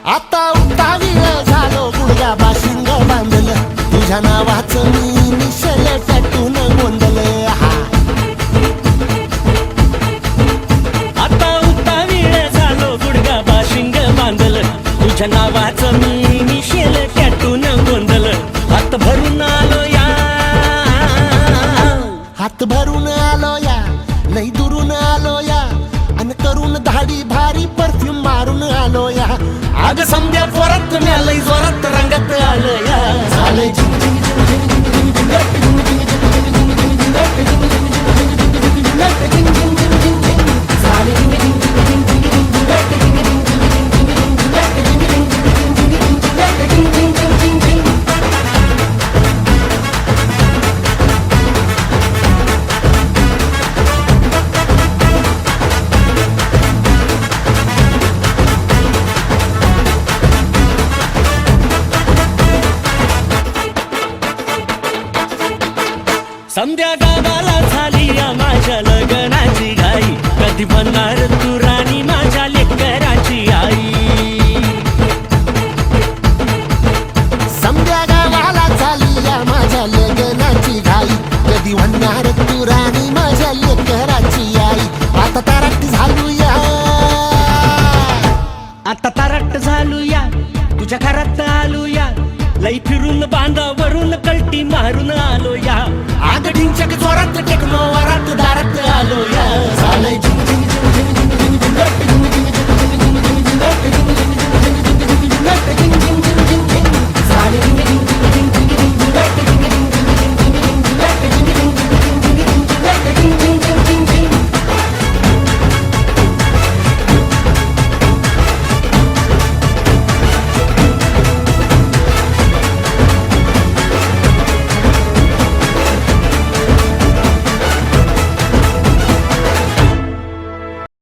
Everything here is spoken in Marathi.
आता उतावीळ झालो गुडघ्या बाशिंग बांधलं तुझ्या नावाचं मी निशल टॅटून गोंधलं आता उतावीळ झालो गुडघा बाशिंग बांधलं तुझ्या नावाचं मी निशेल टॅटून गोंधलं हात भरून आलो या हात भरून आलो या लई दुरून आलो या अन करून धाडी भारी परफ्यूम मारून आलो या अग समजा जोरात लय जोरात रंगात आलं या झालंय समध्या गावाला झाली या माझ्या लग्नाची घाई कधी बनणार तू राणी माझ्या लेकराची आई समध्या गावाला झाली या माझ्या लग्नाची घाई कधी म्हणणार तू राणी माझ्या लेकराची आई आता तारट झालो या आता तारट झालो या तुझ्या घरात आलो या लई फिरून बांधावरून कलटी मारून आलो या आग ढिंचक जोरात टेक्नो